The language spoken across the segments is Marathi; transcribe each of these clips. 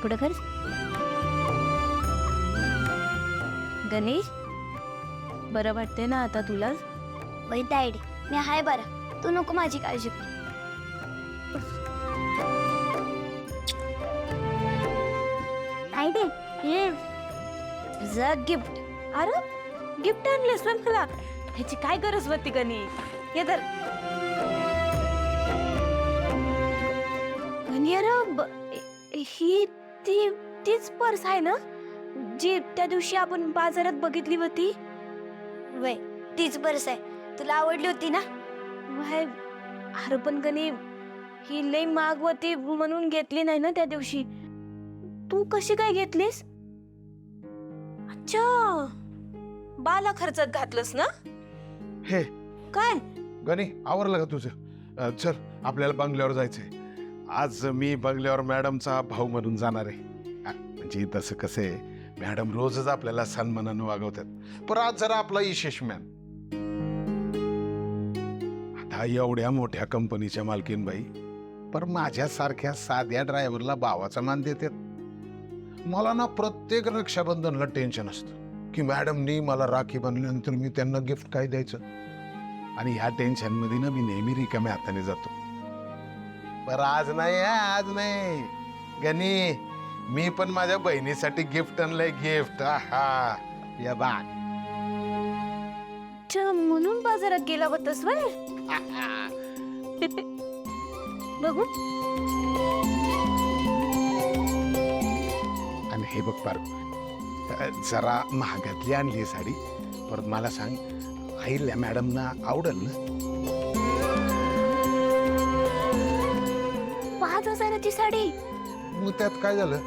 पुढं कर. गणेश, बरं वाटते ना आता तुला? वय तायडे, मी हाय बरा. तू नको माझी काळजी करू. तायडे, तुझं गिफ्ट. अरे गिफ्ट आणलेस पण मला, ह्याची काय गरज होती गणेश? हे तर ही तीच पर्स आहे ना जी त्या दिवशी आपण बाजारात बघितली होती? वय तीच बरस आहे. तुला आवडली होती ना? वय, अरे पण गणी ही लई महाग होती म्हणून घेतली नाही ना त्या दिवशी. तू कशी काय घेतलीस? अच्छा, बाला खर्चात घातलंस ना? हे काय गणी, आवरलं का तुझं? चल, आपल्याला बंगल्यावर जायचंय. आज मी बंगल्यावर मॅडमचा भाऊ म्हणून जाणार आहे. म्हणजे तसं कसं आहे, मॅडम रोजच आपल्याला सन्मानानं वागवतात, पण आज जरा आपला विशेष मॅन. आता एवढ्या मोठ्या कंपनीच्या मालकीनबाई पर माझ्यासारख्या साध्या ड्रायव्हरला भावाचा मान देतात. मला ना प्रत्येक रक्षाबंधनला टेन्शन असतं की मॅडमनी मला राखी बांधल्यानंतर मी त्यांना गिफ्ट काय द्यायचं. आणि ह्या टेन्शनमध्ये ना मी नेहमी रिकाम्या हाताने जातो. पर आज नाही, आज नाही गणी, मी पण माझ्या बहिणीसाठी गिफ्ट आणलंय. गिफ्ट हा या बा. अच्छा, म्हणून बाजारात गेला होतास वय? बघू. आणि हे बघ पार, जरा महागातली आणली साडी, परत मला सांग आईला मॅडमना आवडेल ना? 5,000ची साडी? मग त्यात काय झालं?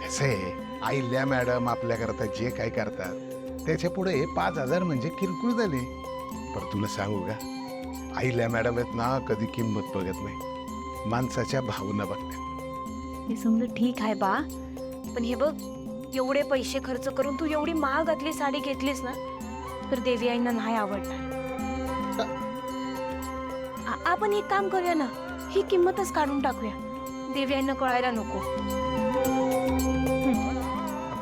कसं आहे, आईल्या मॅडम आपल्याकरता जे काय करतात त्याच्या पुढे 5,000 म्हणजे किरकोळ झाले. पण तुला सांगू का, आईल्या मॅडम आहेत ना, कधी किंमत बघत नाही, माणसाच्या भावना बघतात. हे समजा ठीक आहे बा, पण हे बघ, एवढे पैसे खर्च करून तू एवढी महागातली साडी घेतलीस ना, तर देवी आईंना नाही आवडणार. आपण एक काम करूया ना, ही किंमतच काढून टाकूया, देवी आईंना कळायला नको.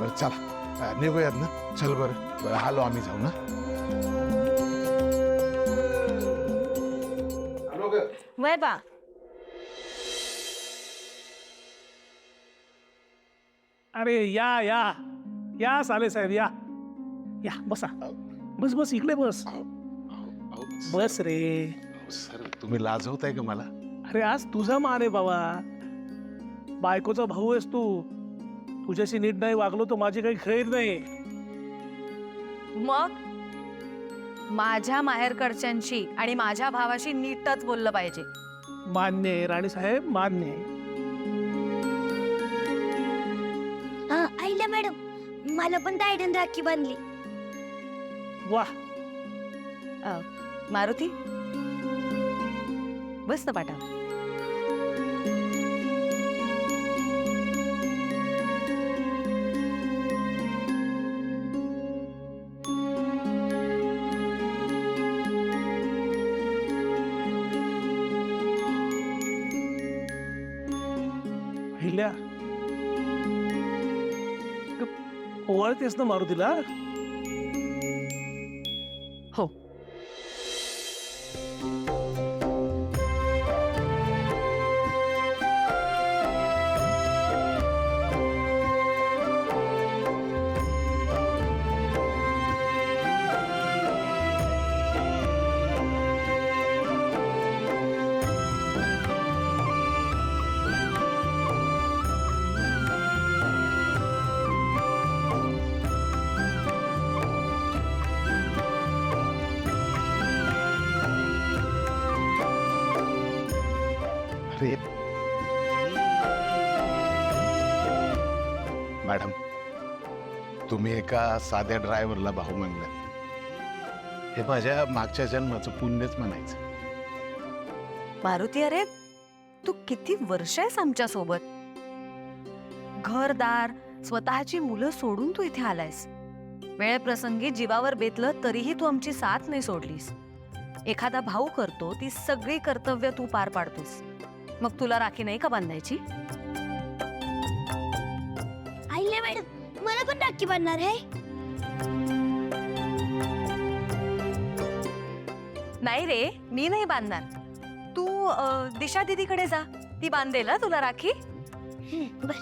बरं चला, निघूयात ना. चल बरं बरं, आलो आम्ही, जाऊ ना. वय बा. अरे या या या साले साहेब, या या, बसा. बस बस, इकडे बस. बस रे. सर, तुम्ही लाजवताय का मला? अरे आज तुझा मान आहे बाबा, बायकोचा भाऊ आहेस तू. तुझ्याशी नीट नाही वागलो तर माझी काही खैर नाही. मग माझ्या माहेरकडच्यांशी आणि माझ्या भावाशी नीटच बोललं पाहिजे. मान्य आहे राणी साहेब, मान्य आहे. आईला मॅडम, मला पण तायडन राखी बांधली. वाह. मारुती, बस ना पाठा. हिल्या, ओवाळतेस ना मारुतीला? हो. अरे मॅडम, तुम्ही एका साध्या ड्रायव्हरला भाऊ म्हणलं, हे माझ्या मागच्या जन्माचं पुण्यच म्हणायचं. मारुती, अरे तू किती वर्ष आहेस आमच्या सोबत. घरदार, स्वतःची मुलं सोडून तू इथे आलायस. वेळप्रसंगी जीवावर बेतलं तरीही तू आमची साथ नाही सोडलीस. एखादा भाऊ करतो ती सगळी कर्तव्य तू पार पाडतोस, मग तुला राखी नाही का बांधायची? राखी बांधणार आहे? नाही रे, मी नाही बांधणार. तू दिशा दीदीकडे जा, ती बांधेल हं तुला राखी. बर.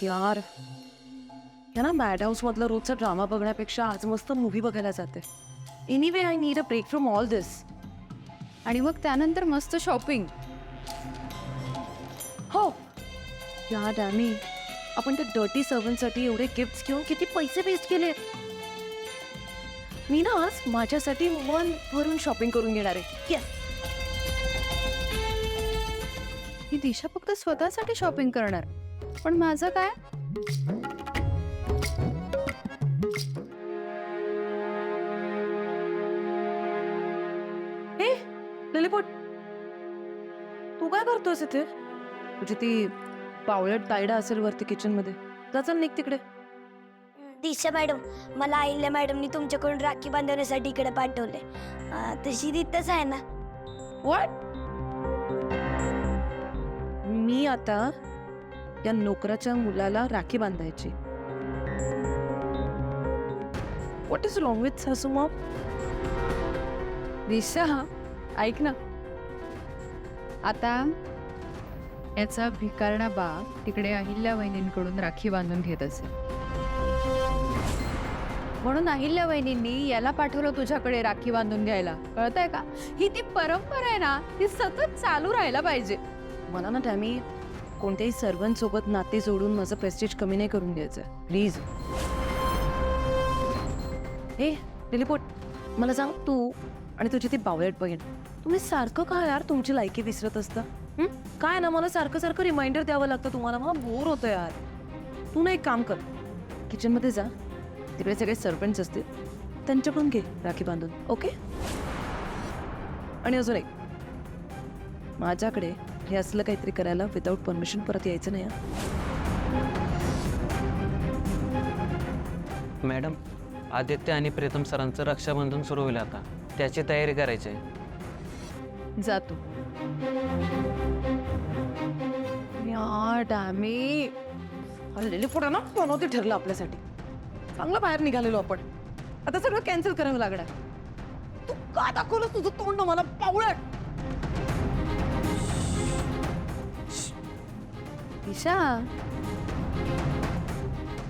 यार या ना मॅड हाऊस मधला रोजचा ड्रामा बघण्यापेक्षा आज मस्त मूवी बघायला जाते. Anyway I need a break from all this. आणि मग त्यानंतर मस्त शॉपिंग. हो यार डॅमी, आपण त्या डर्टी सर्वंटसाठी एवढे गिफ्ट्स घेऊन किती पैसे वेस्ट केले. मी ना आज माझ्यासाठी मन भरून शॉपिंग करून घेणार आहे. ही दिशा फक्त स्वतःसाठी शॉपिंग करणार, पण माझं काय? हे लिलीपोट, तू काय करतोस इथे? तुझी ती पावळट तायडा असेल वरती किचन मध्ये. जा निघ तिकडे. दिशा मॅडम, मला अहिल्या मॅडमनी तुमच्याकडून राखी बांधवण्यासाठी इकडे पाठवले. तशी तिथंच आहे ना? व्हॉट? मी आता या नोकराच्या मुलाला राखी बांधायची? व्हॉट इज रॉंग विथ सासू मॉम? दिशा ऐक ना, आता याचा भिकारणा बाप तिकडे अहिल्या वहिनींकडून राखी बांधून घेत असेल, म्हणून अहिल्या वहिनींनी याला पाठवलं तुझ्याकडे राखी बांधून घ्यायला. कळतंय का? ही ती परंपरा आहे ना, ती सतत चालू राहायला पाहिजे. मला ना टॅमी कोणत्याही सर्वंट सोबत नाते जोडून माझं प्रेस्टिज कमी नाही करून द्यायचं, प्लीज. हे लिलीपोट, मला सांग, तू आणि तुझी ती बावळट बहीण, तुम्ही सारखं काय यार तुमची लायकी विसरत असता? काय ना, मला सारखं सारखं रिमाइंडर द्यावं लागतं तुम्हाला. मला बोर होतं यार. तू ना एक काम कर, किचनमध्ये जा, तिकडे सगळे सर्वंट्स असतील, त्यांच्याकडून घे राखी बांधून. ओके? आणि अजून एक, माझ्याकडे हे असलं काहीतरी करायला विदाऊट परमिशन परत यायचं नाही. मॅडम, आदित्य आणि प्रीतम सरांचं रक्षाबंधन सुरू होईल आता. त्याची तयारी करायची आहे. जातो. यार डॅमी, लिलीपोट ना बनवते ठरलं आपल्यासाठी. चांगलं बाहेर निघालेलो आपण, आता सगळं कॅन्सल करावं लागणार. तू का दाखवलं तुझं तोंड मला, पावळट? दिशा,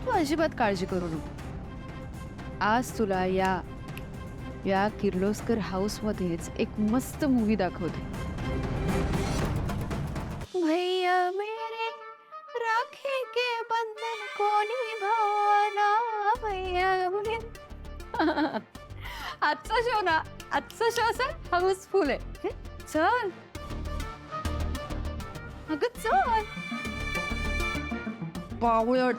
तू अजिबात काळजी करू नको. आज तुला या किर्लोस्कर हाऊस मध्येच एक मस्त मूवी दाखवते. भैया मेरे राखी के बंधन को निभाना, भैया मेरे. आजचा शो ना, आजचा शो असा हाऊसफुल आहे. चल अगं चल. पावळट.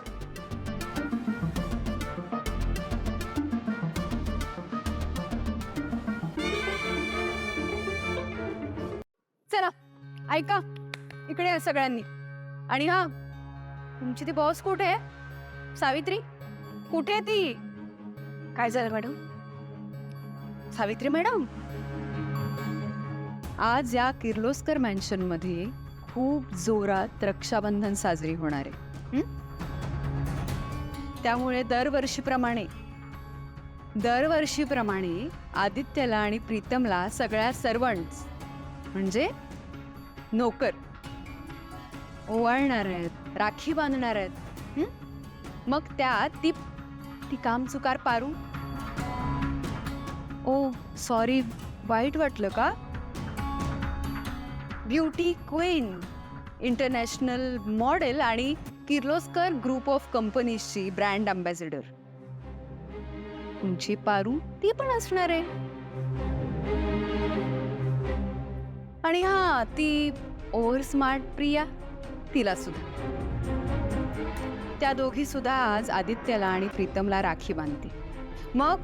चला ऐका, इकडे या सगळ्यांनी. आणि हा, तुमची ती बॉस कुठे आहे? सावित्री कुठे आहे ती? काय झालं मॅडम? सावित्री मॅडम, आज या किर्लोस्कर मॅन्शन मध्ये खूप जोरात रक्षाबंधन साजरी होणार आहे. त्यामुळे दरवर्षीप्रमाणे आदित्यला आणि प्रीतमला सगळ्या सर्वंट्स म्हणजे नोकर ओवाळणार आहेत, राखी बांधणार आहेत. मग त्यात ती कामचुकार पारू. ओ सॉरी, वाईट वाटलं का? ब्युटी क्वीन, इंटरनॅशनल मॉडेल आणि किर्लोस्कर ग्रुप ऑफ कंपनीजची ब्रँड अँबॅसेडर तुमची पारू ती पण असणार आहे. आणि हा, ती ओव्हर स्मार्ट प्रिया, तिला सुद्धा. त्या दोघी सुद्धा आज आदित्यला आणि प्रीतमला राखी बांधते. मग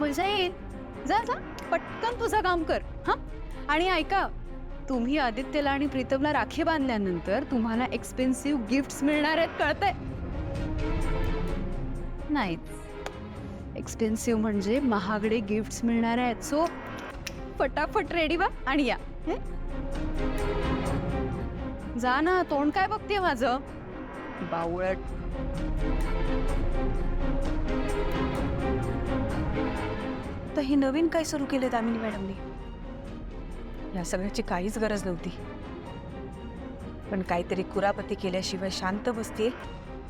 मजा येईल. जा जा, पटकन तुझं काम कर. हा, आणि ऐका, तुम्ही आदित्यला आणि प्रीतमला राखी बांधल्यानंतर तुम्हाला एक्सपेन्सिव्ह गिफ्ट्स मिळणार आहेत. कळतंय? नाही, एक्सपेन्सिव्ह म्हणजे महागडे गिफ्ट्स मिळणार आहेत. सो फटाफट रेडी व्हा आणि या. जा ना, तोंड काय बघते माझं बावळट. तर हे नवीन काय सुरू केले दामिनी मॅडमने? या सगळ्याची काहीच गरज नव्हती. पण काहीतरी कुरापती केल्याशिवाय शांत बसतील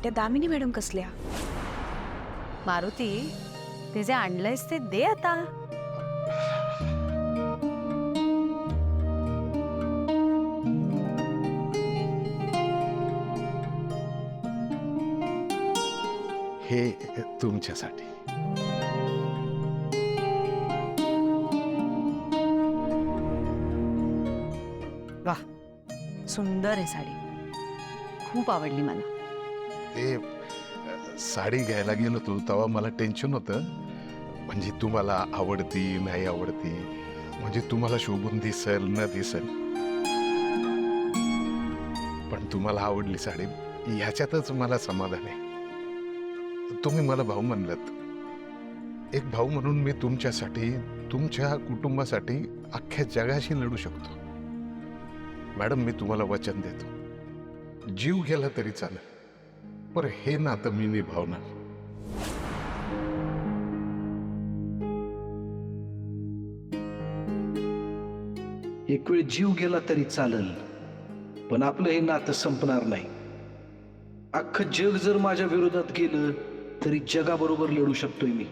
त्या दामिनी मॅडम कसल्या? मारुती, ते जे आणलंयस ते दे आता. हे तुमच्यासाठी. सुंदर आहे साडी, खूप आवडली मला. ते साडी घ्यायला गेलो होतो तेव्हा मला टेन्शन होतं, म्हणजे तुम्हाला आवडती नाही आवडती, म्हणजे तुम्हाला शोभून दिसल न दिसल. पण तुम्हाला आवडली साडी ह्याच्यातच मला समाधान आहे. तुम्ही मला भाऊ म्हणलात, एक भाऊ म्हणून मी तुमच्यासाठी, तुमच्या कुटुंबासाठी अख्ख्या जगाशी लढू शकतो. मॅडम, मी तुम्हाला वचन देतो, जीव गेला तरी चालेल, पर हे नातं मी निभावणार. एक वेळ जीव गेला तरी चालेल, पण आपलं हे नातं संपणार नाही. अख्खं जग जर माझ्या विरोधात गेलं तरी जगाबरोबर लढू शकतोय मी,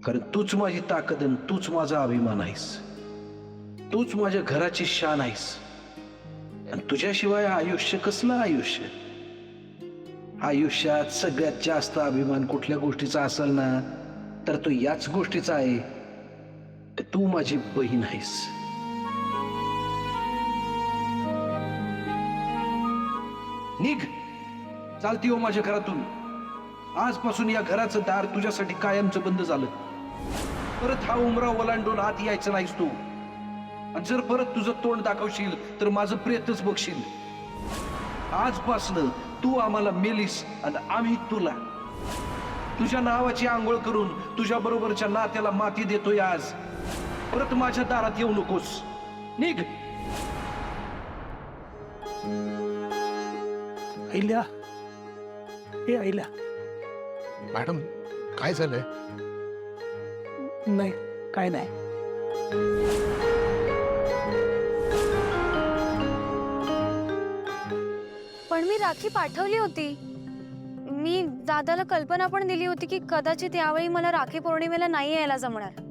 कारण तूच माझी ताकद आणि तूच माझा अभिमान आहेस. तूच माझ्या घराची शान आहेस, आणि तुझ्याशिवाय आयुष्य कसलं आयुष्य? आयुष्यात सगळ्यात जास्त अभिमान कुठल्या गोष्टीचा असेल ना, तर तो याच गोष्टीचा आहे, तू माझी बहीण आहेस. निघ, चालती हो माझ्या घरातून. आजपासून या घराचं दार तुझ्यासाठी कायमचं बंद झालं. परत हा उमरा ओलांडून आत यायचं नाहीस तू. आणि जर परत तुझं तोंड दाखवशील तर माझं प्रेतच बघशील. आजपासनं तू आम्हाला मेलीस आणि आम्ही तुला. तुझ्या नावाची आंघोळ करून तुझ्या बरोबरच्या नात्याला माती देतोय आज. परत माझ्या दारात येऊ नकोस. निघ. अहिल्या, हे अहिल्या. मॅडम, काय झालंय? नाही, काय नाही. पण मी राखी पाठवली होती. मी दादाला कल्पना पण दिली होती की कदाचित यावेळी मला राखी पौर्णिमेला नाही यायला जमणार.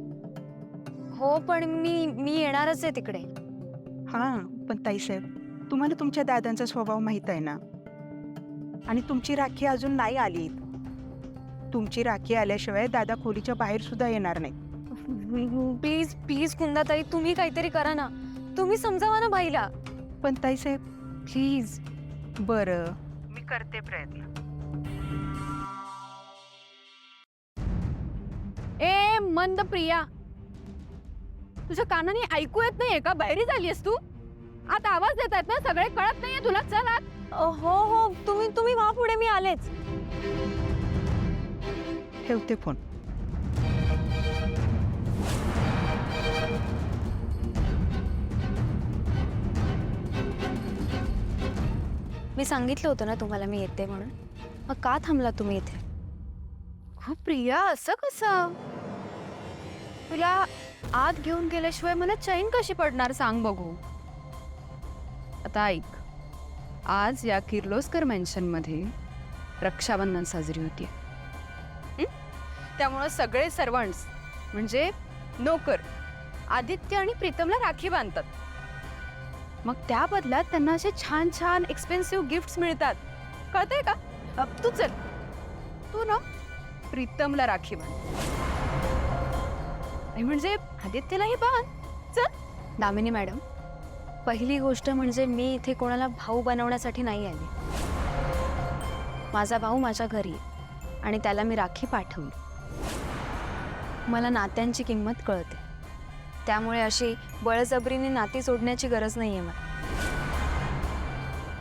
हो, पण मी येणारच आहे तिकडे. हां, पण ताईसाहेब, तुम्हाला तुमच्या दादांचा स्वभाव माहीत आहे ना, आणि तुमची राखी अजून नाही आली. तुमची राखी आल्याशिवाय दादा खोलीच्या बाहेर सुद्धा येणार नाही. प्लीज प्लीज कुंदाताई, तुम्ही काहीतरी करा ना. तुम्ही समजावा ना भाईला. पण ताईसाहेब, प्लीज. बरं, मी करते प्रयत्न. ए मंद प्रिया, तुझ्या कानाने ऐकू येत नाहीये का? बाहेर झालीस तू? आता आवाज देतात ना सगळे, कळत नाहीये तुला? चल आत. हो हो, तुम्ही वा पुढे, मी आलेच. ठेवते फोन. मी सांगितलं होतं ना तुम्हाला मी येते म्हणून. मग का थांबला तुम्ही इथे? हो प्रिया, असं कसं? तुला आत घेऊन गेल्याशिवाय मला चैन कशी पडणार सांग बघू. आता ऐक, आज या किर्लोस्कर मेन्शनमध्ये रक्षाबंधन साजरी होती. त्यामुळे सगळे सर्वंट्स म्हणजे नोकर आदित्य आणि प्रीतमला राखी बांधतात. मग त्या बदल्यात त्यांना असे छान छान एक्सपेन्सिव्ह गिफ्ट्स मिळतात. कळतंय का? तू चल, तू ना प्रीतमला राखी बांध. म्हणजे आदित्यलाही बांध. चल. दामिनी मॅडम, पहिली गोष्ट म्हणजे मी इथे कोणाला भाऊ बनवण्यासाठी नाही आली. माझा भाऊ माझ्या घरी आहे आणि त्याला मी राखी पाठवली. मला नात्यांची किंमत कळते, त्यामुळे अशी बळजबरीने नाती सोडण्याची गरज नाही आहे मला.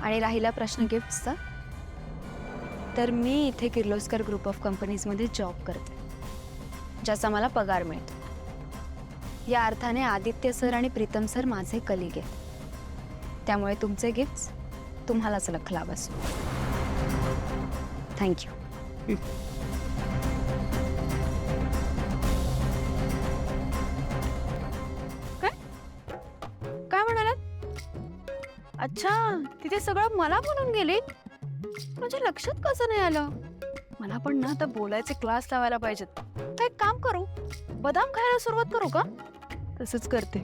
आणि राहिला प्रश्न गिफ्ट्सचा, तर मी इथे किर्लोस्कर ग्रुप ऑफ कंपनीजमध्ये जॉब करते, ज्याचा मला पगार मिळतो. या अर्थाने आदित्य सर आणि प्रीतम सर माझे कलिग आहेत. त्यामुळे तुमचे गिफ्ट्स तुम्हालाच लखला बस. थँक्यू. काय म्हणालात? अच्छा, तिथे सगळं मला बोलून गेले. माझ्या लक्षात कसं नाही आलं? मला पण ना आता बोलायचे क्लास लावायला पाहिजेत. काय काम करू? बदाम खायला सुरुवात करू का? तसंच करते.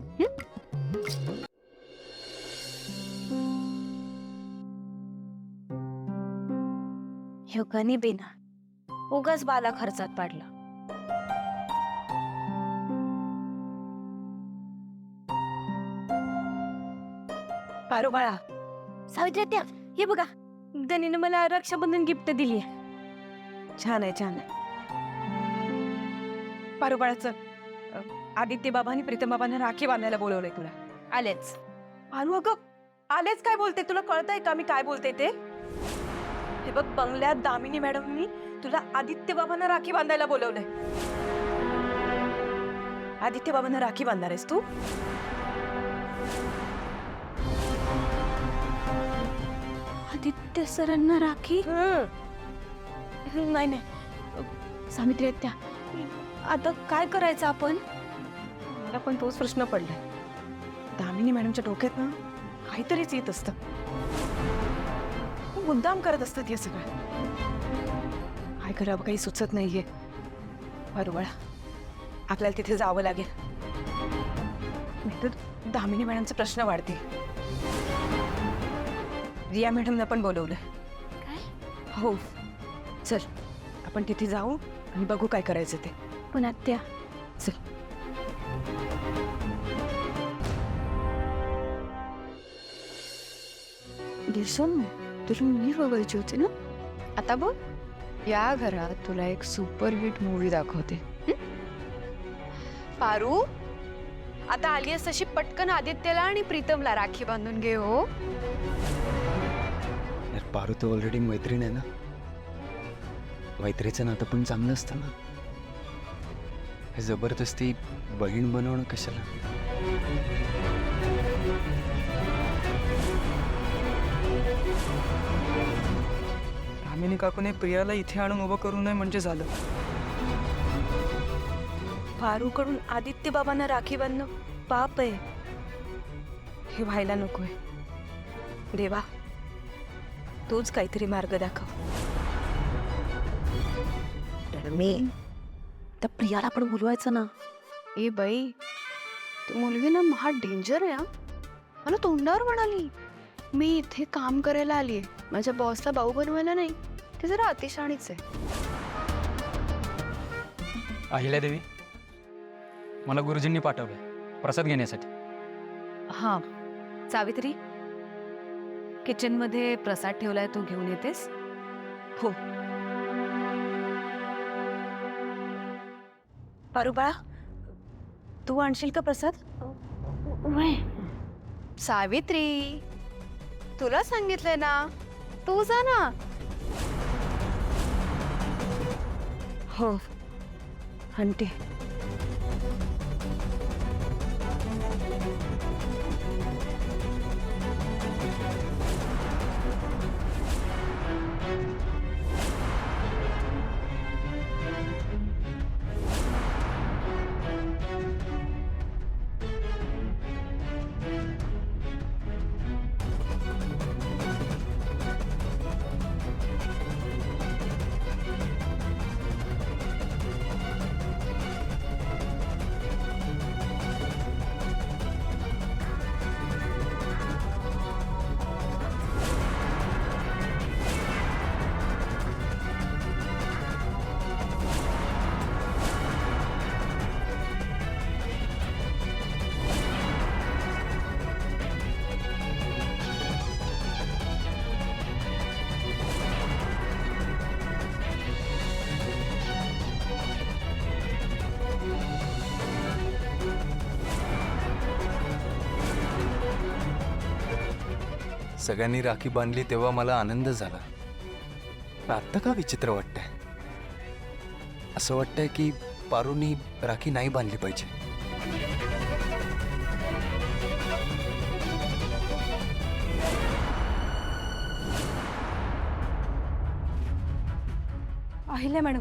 ह्योकानी बिना उगाच बाला खर्चात पाडला. पारो बाळा, सावित्री त्या हे बघा, दनीनं मला रक्षाबंधन गिफ्ट दिली. छान आहे, छान आहे. पारो बाळाचं आदित्य बाबा आणि प्रीतम बाबांना राखी बांधायला बोलवलंय तुला. आलेच. पारू अगं, आलेच काय बोलते? तुला कळतंय का मी काय बोलते ते? हे बघ, बंगल्यात दामिनी मॅडमनी तुला आदित्य बाबांना राखी बांधायला बोलवलंय. आदित्य बाबांना राखी बांधणार आहेस तू? आदित्य सरांना राखी? नाही नाही, सावित्री त्या आता काय करायचं आपण? मला पण तोच प्रश्न पडलाय. दामिनी मॅडमच्या डोक्यात ना काहीतरीच येत असतं. मुद्दाम करत असतात हे सगळं. काय करावं काही सुचत नाहीये. बरोबर, आपल्याला तिथे जावं लागेल, नाहीतर दामिनी मॅडमचा प्रश्न वाढतील. रिया मॅडमना पण बोलवलं. हो, चल आपण तिथे जाऊ आणि बघू काय करायचं ते. पण आत्या, चल. दिसून तुला मी बघायची होती ना. आता बघ, या घरात तुला एक सुपरहिट मूवी दाखवते. पारू, आता आली आहेस तशी पटकन आदित्यला आणि प्रीतमला राखी बांधून घे. हो, यार पारू तर ऑलरेडी मैत्रीण आहे ना. मैत्रीचं नातं पण चांगलं असतं ना. हे जबरदस्ती बहीण बनवणं कशाला? दामिनी काकूने प्रियाला इथे आणून उभं करू नये म्हणजे झालं. पारूकडून आदित्य बाबांना राखी बांधणं पाप आहे. हे व्हायला नकोय. देवा, तूच काहीतरी मार्ग दाखव. मी त्या प्रियाला पण बोलवायचं ना. ए बाई, ती मुलगी ना महा डेंजर आहे. हा, मला तोंडावर म्हणाली मी इथे काम करायला आलीये, माझ्या बॉसला भाऊ बनवायला नाही. ते जरा अतिशाणीच आहे. अहिल्यादेवी, मला गुरुजींनी पाठवलंय प्रसाद घेण्यासाठी. हा, सावित्री, किचन मध्ये प्रसाद ठेवलाय, तू घेऊन येतेस? हो. पारू बाळा, तू आणशील का प्रसाद? सावित्री, तुला सांगितलंय ना, तू जा ना. हो, आणते. सगळ्यांनी राखी बांधली तेव्हा मला आनंद झाला. आत्ता का विचित्र वाटतंय? असं वाटतंय की पारूनी राखी नाही बांधली पाहिजे. अहिल्या मॅडम